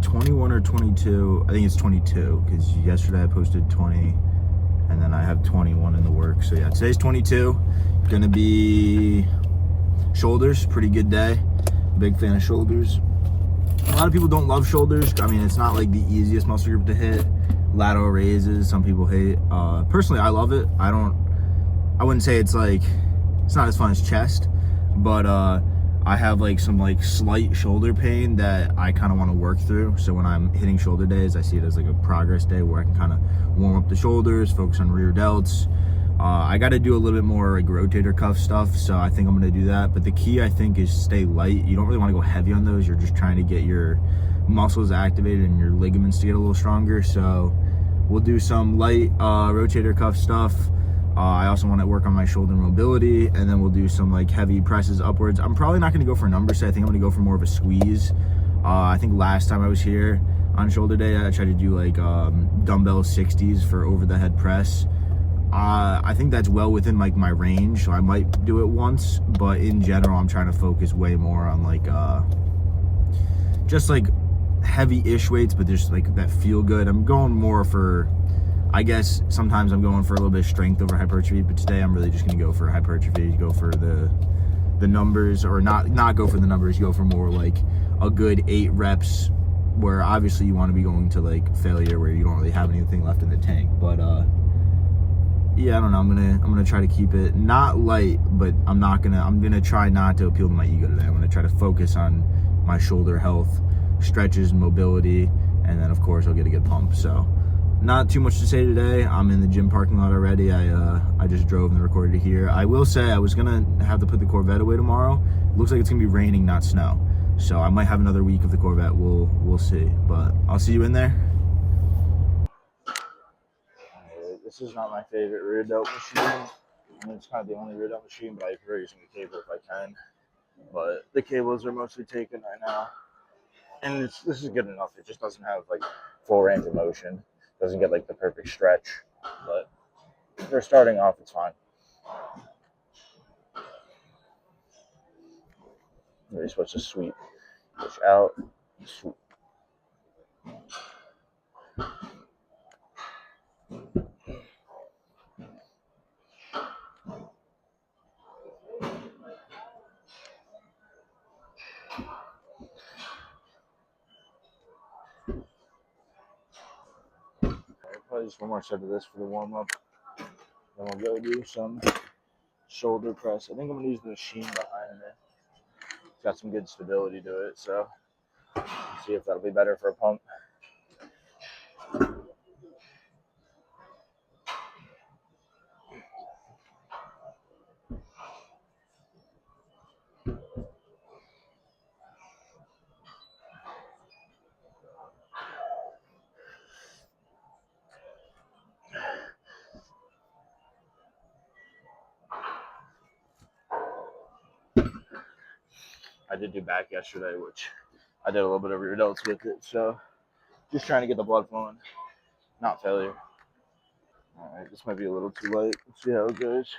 21 or 22. I think it's 22 because yesterday I posted 20 and then I have 21 in the works. So yeah, today's 22. Gonna be shoulders, pretty good day. Big fan of shoulders. A lot of people don't love shoulders. I mean, it's not like the easiest muscle group to hit. Lateral raises, some people hate. Personally, I love it. I wouldn't say it's like, it's not as fun as chest, but I have like some like slight shoulder pain that I kind of want to work through. So when I'm hitting shoulder days, I see it as like a progress day where I can kind of warm up the shoulders, focus on rear delts. I got to do a little bit more like rotator cuff stuff, so I think I'm going to do that. But the key, I think, is stay light. You don't really want to go heavy on those. You're just trying to get your muscles activated and your ligaments to get a little stronger. So we'll do some light rotator cuff stuff. I also want to work on my shoulder mobility, and then we'll do some like heavy presses upwards. I'm probably not going to go for a number set. I think I'm going to go for more of a squeeze. I think last time I was here on shoulder day, I tried to do like dumbbell 60s for over the head press. I think that's well within like my range, so I might do it once, but in general, I'm trying to focus way more on like just like heavy-ish weights, but just like that feel good. I'm going more for, I guess sometimes I'm going for a little bit of strength over hypertrophy, but today I'm really just going to go for hypertrophy, go for the numbers, or not go for the numbers, go for more like a good 8 reps, where obviously you want to be going to like failure where you don't really have anything left in the tank. But yeah, I don't know, I'm gonna try to keep it not light, but I'm gonna try not to appeal to my ego today. I'm gonna try to focus on my shoulder health, stretches, mobility, and then of course I'll get a good pump. So not too much to say today. I'm in the gym parking lot already. I just drove and recorded it here. I will say I was gonna have to put the Corvette away tomorrow. It looks like it's gonna be raining, not snow. So I might have another week of the Corvette. We'll see. But I'll see you in there. This is not my favorite rear delt machine. I mean, it's kind of the only rear delt machine, but I prefer using a cable if I can. But the cables are mostly taken right now. And this is good enough. It just doesn't have like full range of motion. Doesn't get like the perfect stretch. But for starting off, it's fine. You're supposed to sweep. Push out, sweep. Probably just one more set of this for the warm-up. Then we'll go do some shoulder press. I think I'm going to use the machine behind me. It's got some good stability to it, so see if that'll be better for a pump. I did do back yesterday, which I did a little bit of rear delts with it, so just trying to get the blood flowing, not failure. All right, this might be a little too light. Let's see how it goes.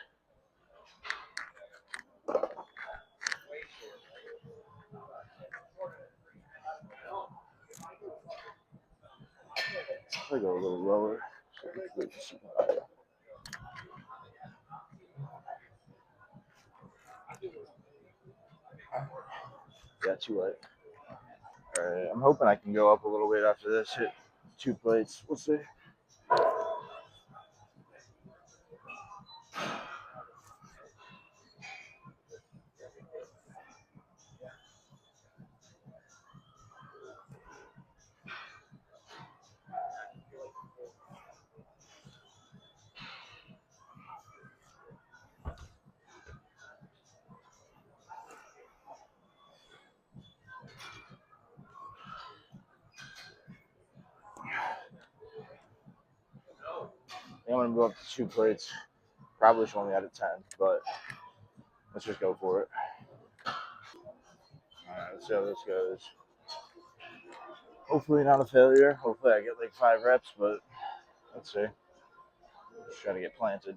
I'll go a little lower. Yeah, too light. All right, I'm hoping I can go up a little bit after this. Hit 2 plates. We'll see. I'm gonna go up to 2 plates. Probably should only add a 10, but let's just go for it. All right, let's see how this goes. Hopefully not a failure. Hopefully I get like 5 reps, but let's see. Just trying to get planted.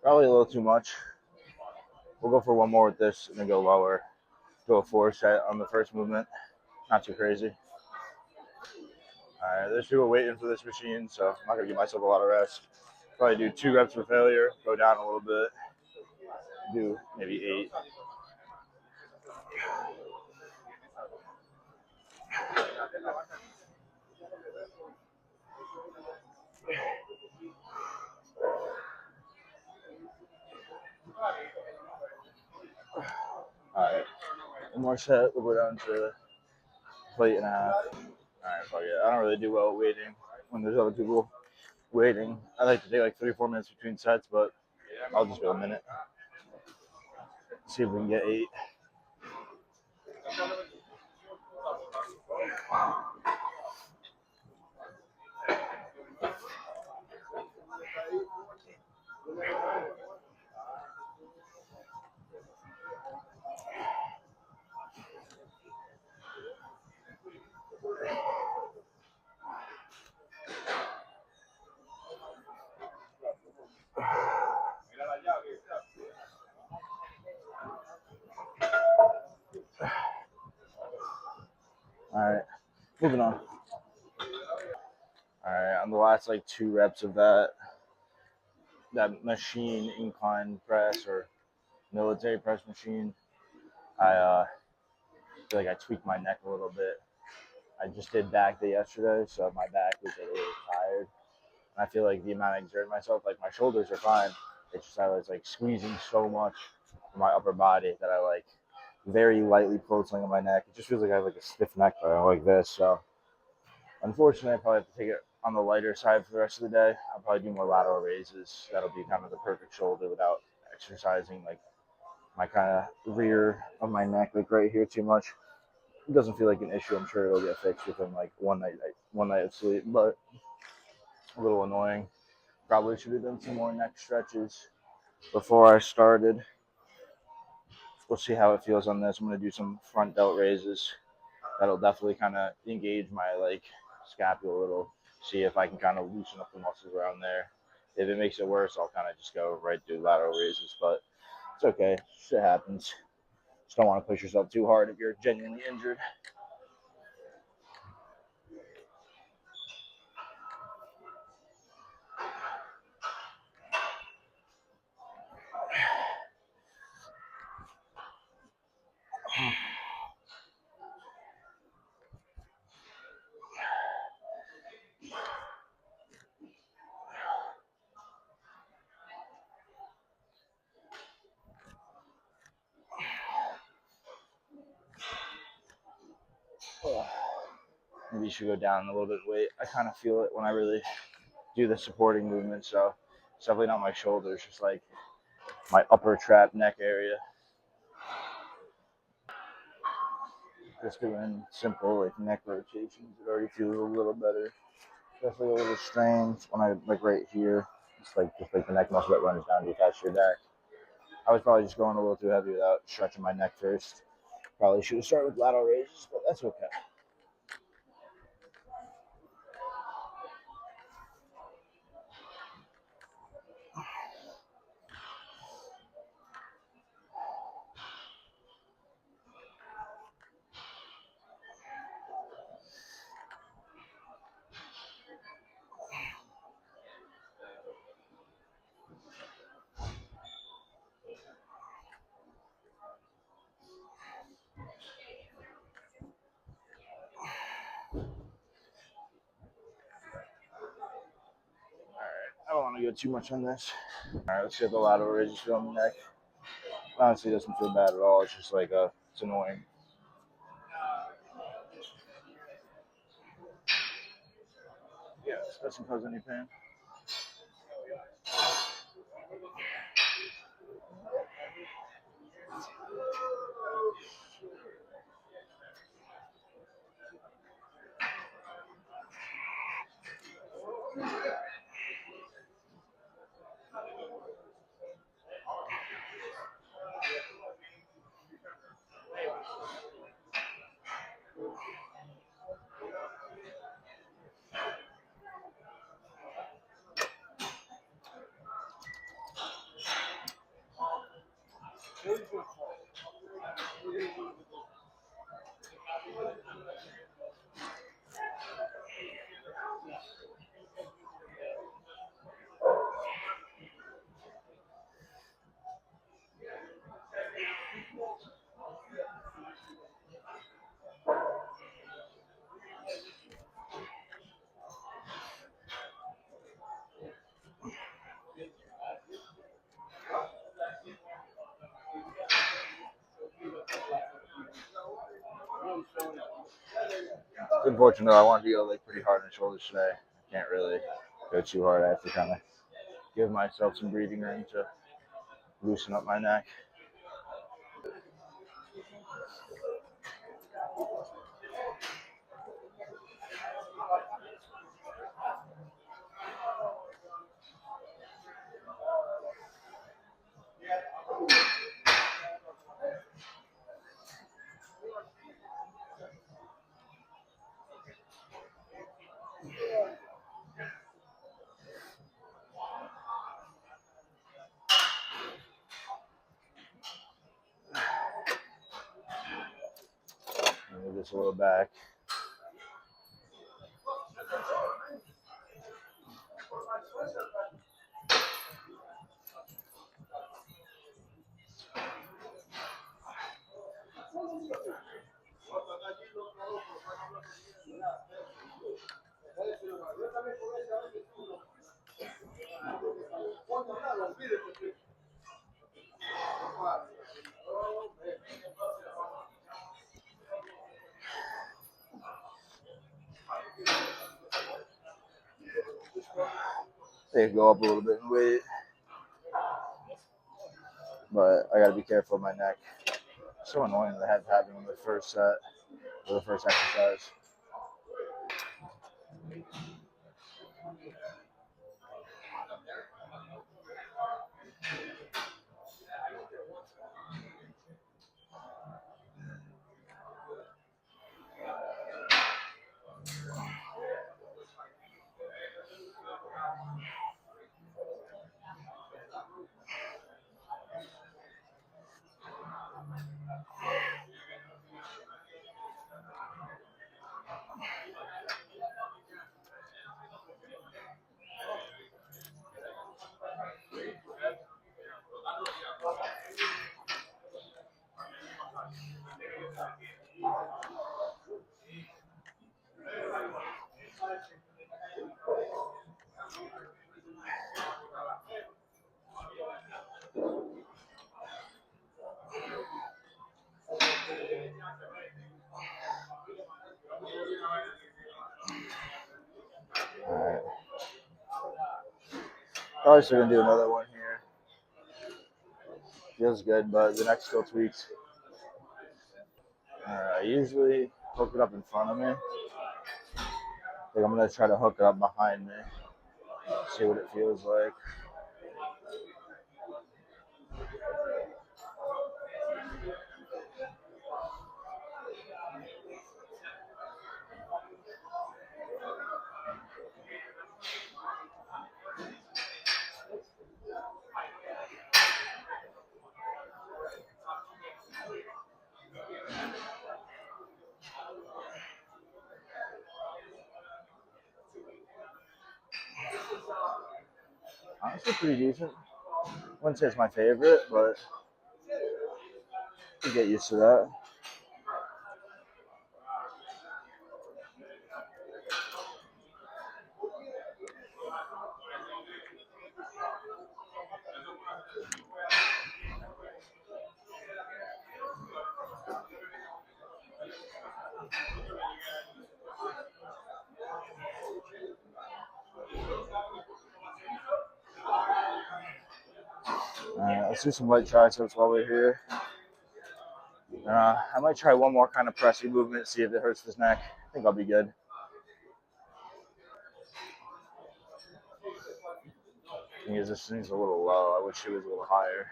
Probably a little too much. We'll go for one more with this and then go lower. Do a 4 set on the first movement. Not too crazy. All right, there's people waiting for this machine, so I'm not going to give myself a lot of rest. Probably do 2 reps for failure, go down a little bit, do maybe 8. All right, one more set, we'll go down to plate and a half. All right, fuck it. I don't really do well waiting when there's other people waiting. I like to take like 3 or 4 minutes between sets, but I'll just go a minute. See if we can get 8. All right, moving on. All right, on the last like 2 reps of that machine incline press or military press machine, I feel like I tweaked my neck a little bit. I just did back day yesterday, so my back was a little tired. And I feel like the amount I exerted myself, like my shoulders are fine. It's just I was like squeezing so much from my upper body that I like very lightly pulsing on my neck. It just feels like I have like a stiff neck like this. So unfortunately, I probably have to take it on the lighter side for the rest of the day. I'll probably do more lateral raises. That'll be kind of the perfect shoulder without exercising like my kind of rear of my neck, like right here too much. It doesn't feel like an issue. I'm sure it'll get fixed within like one night of sleep, but a little annoying. Probably should have done some more neck stretches before I started. We'll see how it feels on this. I'm gonna do some front delt raises. That'll definitely kind of engage my like scapula a little. See if I can kind of loosen up the muscles around there. If it makes it worse, I'll kind of just go right through lateral raises. But it's okay. Shit happens. Just don't want to push yourself too hard if you're genuinely injured. Maybe you should go down a little bit in weight. I kind of feel it when I really do the supporting movement. So it's definitely not my shoulders, just like my upper trap neck area. Just doing simple like neck rotations. It already feels a little better. Definitely a little strained when I like right here. It's like just like the neck muscle that runs down to attach to your back. I was probably just going a little too heavy without stretching my neck first. Probably should have started with lateral raises, but that's okay. I don't want to go too much on this. All right, let's get the lateral raises on the neck. Honestly, it doesn't feel bad at all. It's just like it's annoying. Yeah, it doesn't cause any pain. It's unfortunate. I wanted to go like pretty hard on shoulders today. I can't really go too hard. I have to kind of give myself some breathing room to loosen up my neck. Move this a little back. They go up a little bit in weight, but I gotta be careful of my neck. It's so annoying that I had to happen on the first set or the first exercise. Alright. Probably still gonna do another one here. Feels good, but the neck's still tweaked. I usually hook it up in front of me. I think I'm gonna try to hook it up behind me. See what it feels like. Honestly, pretty decent. Wouldn't say it's my favorite, but you get used to that. Let's do some light triceps while we're here. I might try one more kind of pressing movement, see if it hurts this neck. I think I'll be good. Thing is, this thing's a little low. I wish it was a little higher.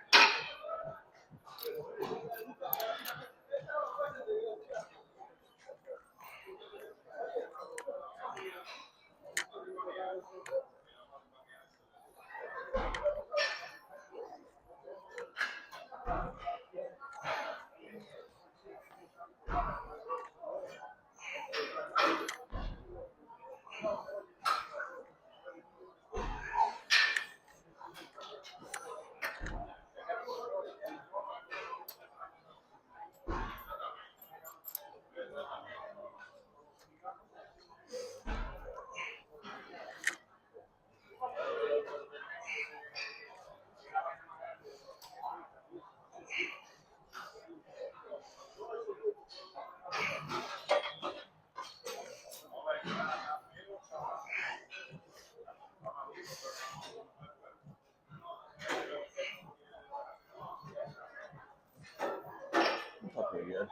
good.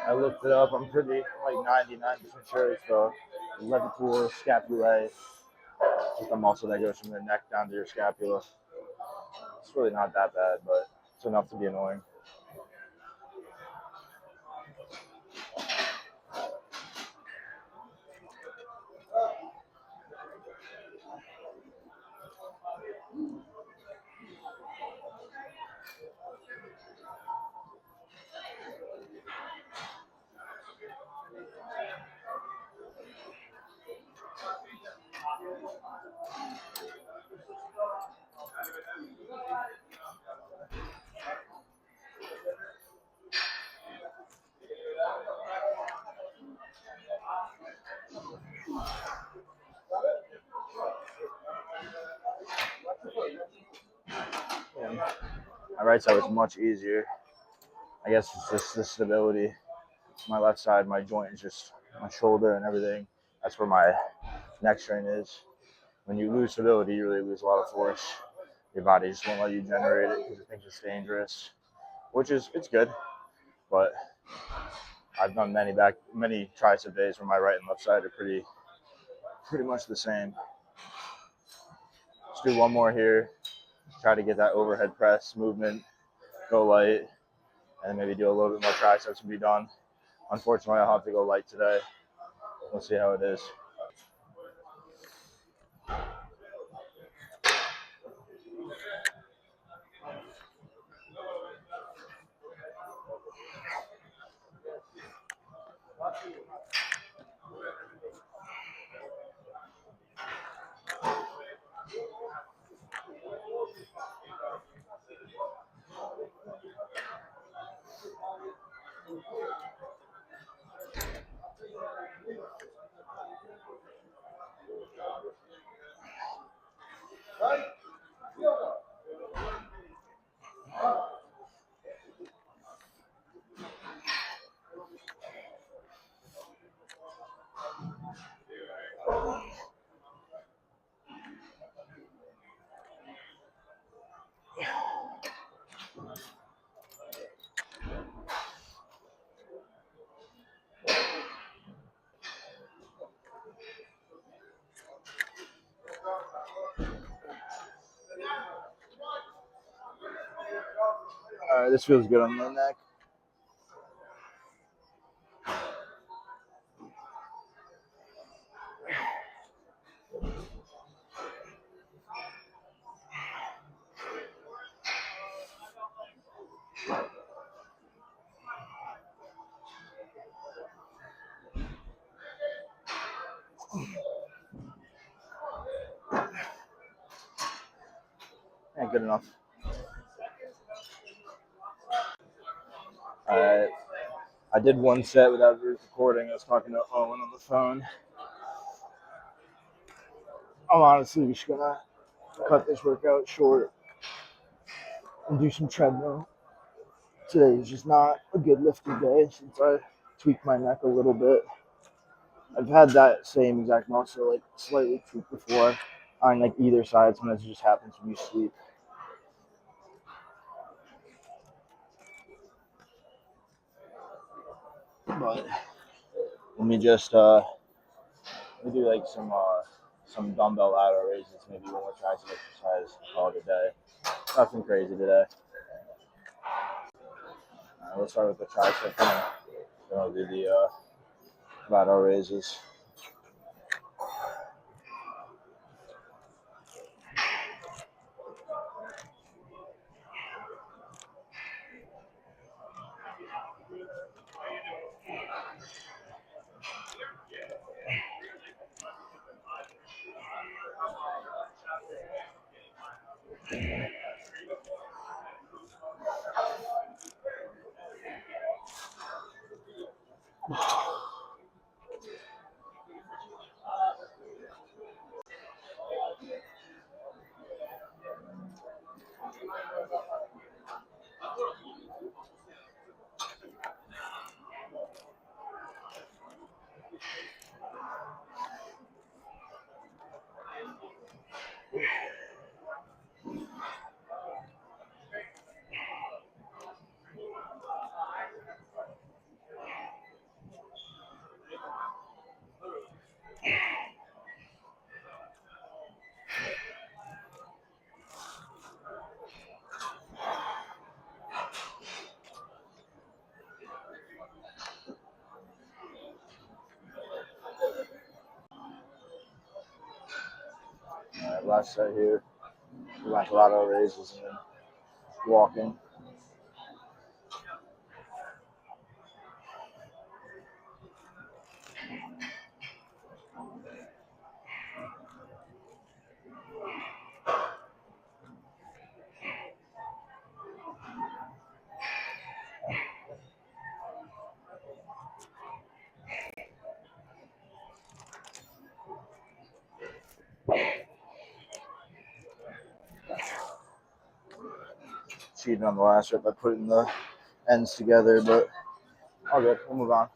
I looked it up. I'm pretty like 99% sure it's the levator scapulae. It's the muscle that goes from the neck down to your scapula. It's really not that bad, but it's enough to be annoying. And my right side was much easier. I guess it's just the stability. My left side, my joint is just my shoulder and everything. That's where my neck strain is. When you lose stability, you really lose a lot of force. Your body just won't let you generate it because it thinks it's dangerous, which is it's good. But I've done many tricep days where my right and left side are pretty much the same. Let's do one more here. Try to get that overhead press movement, go light, and then maybe do a little bit more triceps and be done. Unfortunately, I'll have to go light today. We'll see how it is. All right, this feels good on the neck. Ain't good enough. All right. I did one set without recording. I was talking to Owen on the phone. I'm honestly just gonna cut this workout short and do some treadmill. Today is just not a good lifting day since I tweaked my neck a little bit. I've had that same exact muscle like slightly tweaked before on like either side. Sometimes it just happens when you sleep. But let me just let me do like some dumbbell lateral raises, maybe one more tricep exercise, call it a day. Nothing crazy today. We'll start with the tricep, then I'll do the lateral raises. Alright, last set here. We went a lot of raises and then walking. Cheating on the last rep by putting the ends together, but all good. We'll move on.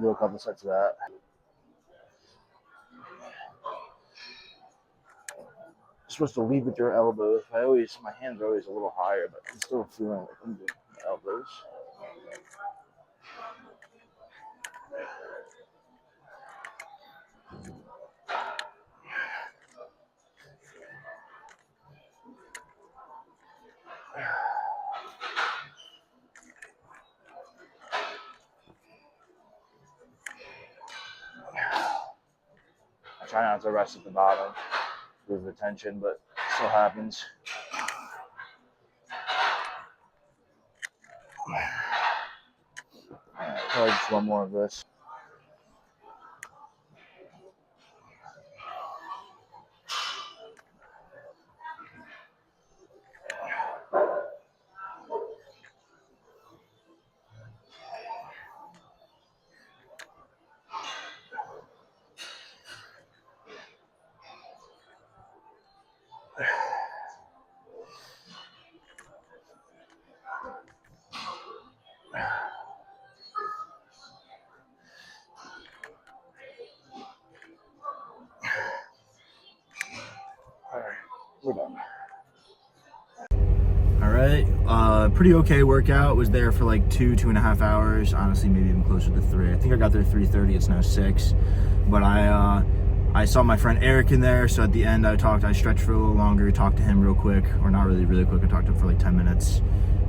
Do a couple sets of that. You're supposed to lead with your elbows. My hands are always a little higher, but I'm still feeling like I'm doing my elbows. I try not to rest at the bottom, lose the tension, but it still happens. Alright, probably just one more of this. Alright, we're done. Alright, pretty okay workout. Was there for like 2.5 hours. Honestly, maybe even closer to 3. I think I got there 3:30. It's now 6. But I saw my friend Eric in there, so at the end I stretched for a little longer, talked to him real quick, or not really quick. I talked to him for like 10 minutes.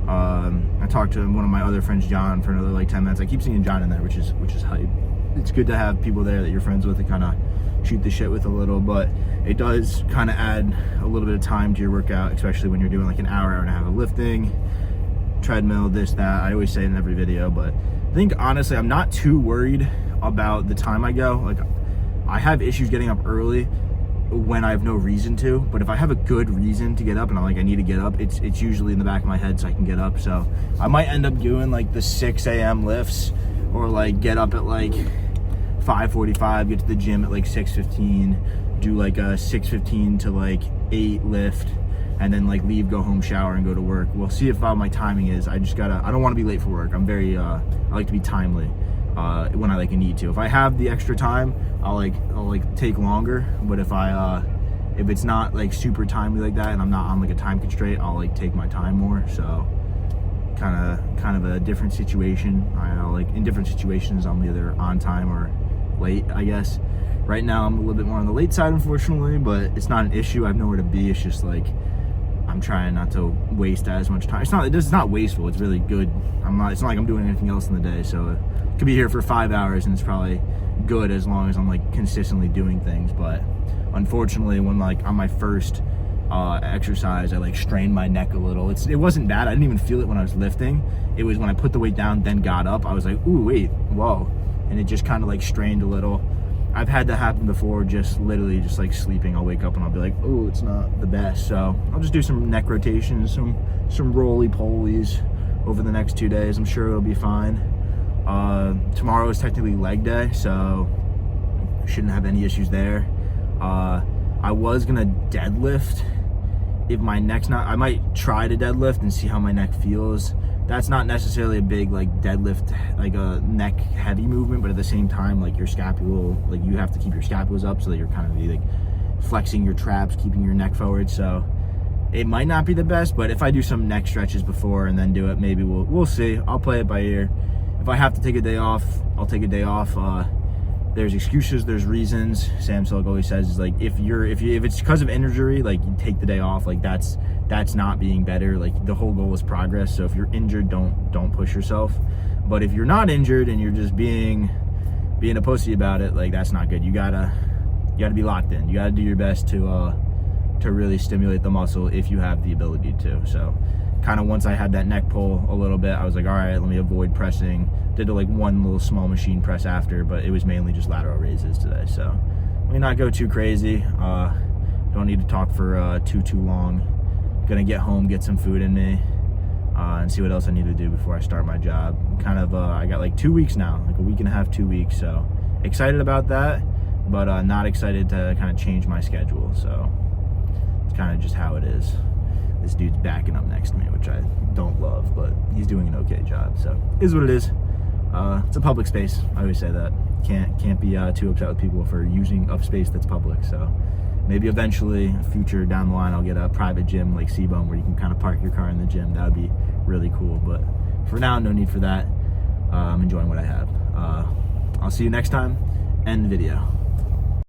I talked to one of my other friends, John, for another like 10 minutes. I keep seeing John in there, which is hype. It's good to have people there that you're friends with to kind of shoot the shit with a little, but it does kind of add a little bit of time to your workout, especially when you're doing like an hour and a half of lifting, treadmill, this, that. I always say it in every video, but I think honestly I'm not too worried about the time I go. Like, I have issues getting up early when I have no reason to, but if I have a good reason to get up and I need to get up, it's usually in the back of my head so I can get up. So I might end up doing like the 6 a.m. lifts, or like get up at like 5:45, get to the gym at like 6:15, do like a 6:15 to like 8 lift, and then like leave, go home, shower, and go to work. We'll see if my timing is. I don't want to be late for work. I'm very I like to be timely when I need to. If I have the extra time, I'll take longer, but if it's not like super timely like that and I'm not on like a time constraint, I'll like take my time more. So kind of a different situation. In different situations I'm either on time or late, I guess. Right now I'm a little bit more on the late side, unfortunately, but it's not an issue. I have nowhere to be. It's just like I'm trying not to waste as much time. It's not wasteful. It's really good. It's not like I'm doing anything else in the day, so I could be here for 5 hours and it's probably good as long as I'm like consistently doing things. But unfortunately, when like on my first exercise, I like strained my neck a little. It wasn't bad. I didn't even feel it when I was lifting. It was when I put the weight down, then got up, I was like, ooh, wait, whoa. And it just kind of like strained a little. I've had that happen before, just literally just like sleeping. I'll wake up and I'll be like, oh, it's not the best. So I'll just do some neck rotations, some roly-polies over the next 2 days. I'm sure it'll be fine. tomorrow is technically leg day, so I shouldn't have any issues there. I was gonna deadlift if my neck's not, I might try to deadlift and see how my neck feels. That's not necessarily a big like deadlift, like a neck heavy movement, but at the same time, like your scapula, like you have to keep your scapulas up so that you're kind of like flexing your traps, keeping your neck forward. So it might not be the best, but if I do some neck stretches before and then do it, maybe we'll see. I'll play it by ear. If I have to take a day off, I'll take a day off. There's excuses, there's reasons. Sam Sulek always says is like if it's because of injury, like you take the day off. Like that's not being better. Like the whole goal is progress. So if you're injured, don't push yourself. But if you're not injured and you're just being a pussy about it, like that's not good. You gotta be locked in. You gotta do your best to really stimulate the muscle if you have the ability to. So kind of once I had that neck pull a little bit, I was like, all right, let me avoid pressing. Did like one little small machine press after, but it was mainly just lateral raises today. So let me not go too crazy. Don't need to talk for too long. Gonna get home, get some food in me, and see what else I need to do before I start my job. Kind of, I got like 2 weeks now, like a week and a half, 2 weeks. So excited about that, but not excited to kind of change my schedule. So it's kind of just how it is. This dude's backing up next to me, which I don't love, but he's doing an okay job. So it is what it is. It's a public space. I always say that. Can't be too upset with people for using up space that's public. So maybe eventually, future down the line, I'll get a private gym like Seabone where you can kind of park your car in the gym. That would be really cool. But for now, no need for that. I'm enjoying what I have. I'll see you next time. End video.